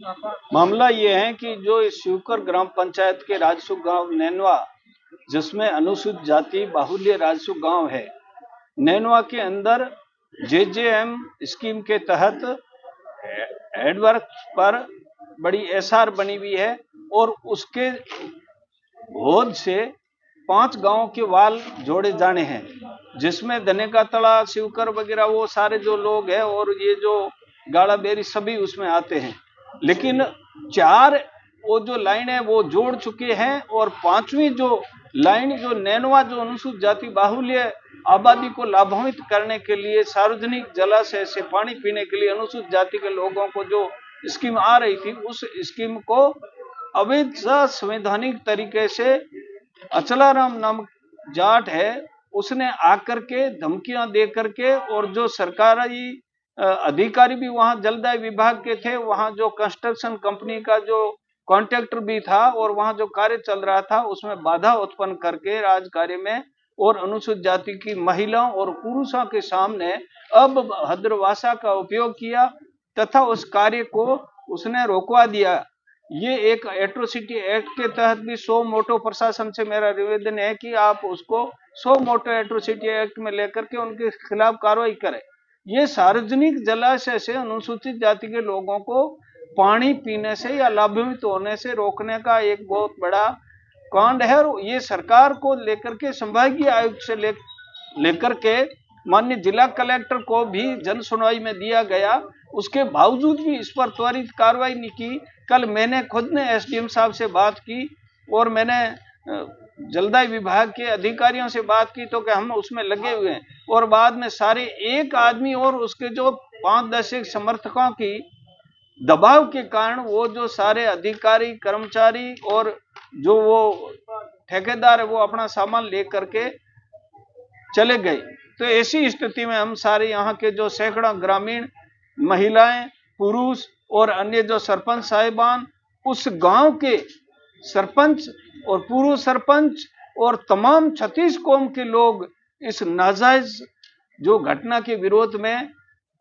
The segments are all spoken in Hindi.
मामला ये है कि जो इस शिवकर ग्राम पंचायत के राजसुख गांव नैनवा, जिसमें अनुसूचित जाति बाहुल्य राजसुख गांव है, नैनवा के अंदर जेजेएम स्कीम के तहत हेडवर्क पर बड़ी एसआर बनी हुई है और उसके होद से 5 गांवों के वाल जोड़े जाने हैं, जिसमें धने का तड़ा, शिवकर वगैरह वो सारे जो लोग हैं और ये जो गाड़ा बेरी सभी उसमें आते हैं। लेकिन 4 वो जो लाइन है वो जोड़ चुके हैं और 5वीं जो लाइन जो नैनवा जो अनुसूचित जाति बाहुल्य आबादी को लाभान्वित करने के लिए सार्वजनिक जलाशय से पानी पीने के लिए अनुसूचित जाति के लोगों को जो स्कीम आ रही थी, उस स्कीम को अवैध संवैधानिक तरीके से अचलाराम नामक जाट है उसने आकर के धमकियां दे करके, और जो सरकारी अधिकारी भी वहां जलदाय विभाग के थे, वहां जो कंस्ट्रक्शन कंपनी का जो कॉन्ट्रैक्टर भी था और वहां जो कार्य चल रहा था उसमें बाधा उत्पन्न करके राज कार्य में और अनुसूचित जाति की महिलाओं और पुरुषों के सामने अब भद्रभाषा का उपयोग किया तथा उस कार्य को उसने रोकवा दिया। ये एक एट्रोसिटी एक्ट के तहत भी सो मोटो प्रशासन से मेरा निवेदन है कि आप उसको सो मोटो एट्रोसिटी एक्ट में लेकर के उनके खिलाफ कार्रवाई करें। ये सार्वजनिक जलाशय से अनुसूचित जाति के लोगों को पानी पीने से या लाभान्वित होने से रोकने का एक बहुत बड़ा कांड है और ये सरकार को लेकर के संभागीय आयुक्त से लेकर के माननीय जिला कलेक्टर को भी जन सुनवाई में दिया गया, उसके बावजूद भी इस पर त्वरित कार्रवाई नहीं की। कल मैंने खुद ने एसडीएम साहब से बात की और मैंने जलदाय विभाग के अधिकारियों से बात की तो कि हम उसमें लगे हुए हैं, और बाद में सारे एक आदमी और उसके जो 5-10 समर्थकों की दबाव के कारण वो जो सारे अधिकारी कर्मचारी और जो वो ठेकेदार है वो अपना सामान लेकर के चले गए। तो ऐसी स्थिति में हम सारे यहाँ के जो सैकड़ों ग्रामीण महिलाएं, पुरुष और अन्य जो सरपंच साहिबान, उस गांव के सरपंच और पूर्व सरपंच और तमाम 36 कौम के लोग इस नाजायज जो घटना के विरोध में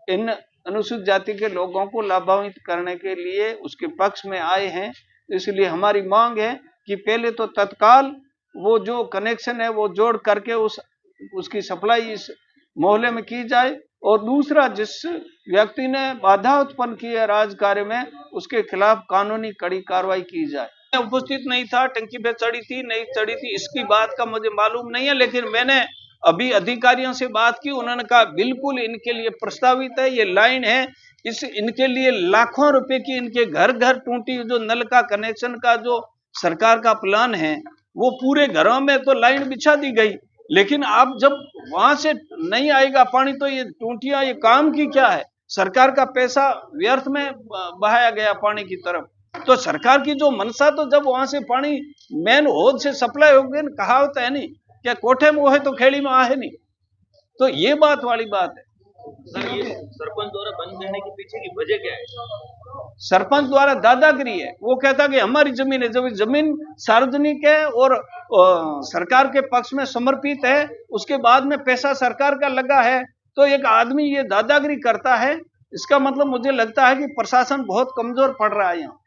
इन अनुसूचित जाति के लोगों को लाभान्वित करने के लिए उसके पक्ष में आए हैं। इसलिए हमारी मांग है कि पहले तो तत्काल वो जो कनेक्शन है वो जोड़ करके उसकी सप्लाई इस मोहल्ले में की जाए, और दूसरा जिस व्यक्ति ने बाधा उत्पन्न की है राज कार्य में उसके खिलाफ कानूनी कड़ी कार्रवाई की जाए। मैं उपस्थित नहीं था, टंकी पे चढ़ी थी नहीं चढ़ी थी इसकी बात का मुझे मालूम नहीं है, लेकिन मैंने अभी अधिकारियों से बात की, उन्होंने कहा बिल्कुल इनके लिए प्रस्तावित है, ये लाइन है, इस इनके लिए लाखों रुपए की इनके घर घर टूटी जो नल का कनेक्शन का जो सरकार का प्लान है वो पूरे घरों में तो लाइन बिछा दी गई, लेकिन आप जब वहां से नहीं आएगा पानी तो ये टूटियां ये काम की क्या है? सरकार का पैसा व्यर्थ में बहाया गया पानी की तरफ। तो सरकार की जो मनसा तो जब वहां से पानी मेन होद से सप्लाई होगी, कहावत है नहीं क्या कोठे में है तो खेड़ी में आहे नहीं, तो ये बात वाली बात है। सर ये सरपंच द्वारा बंद करने के पीछे की वजह क्या है? सरपंच द्वारा दादागिरी है, वो कहता कि हमारी जमीन है, जब जमीन सार्वजनिक है और सरकार के पक्ष में समर्पित है, उसके बाद में पैसा सरकार का लगा है, तो एक आदमी ये दादागिरी करता है, इसका मतलब मुझे लगता है कि प्रशासन बहुत कमजोर पड़ रहा है यहाँ।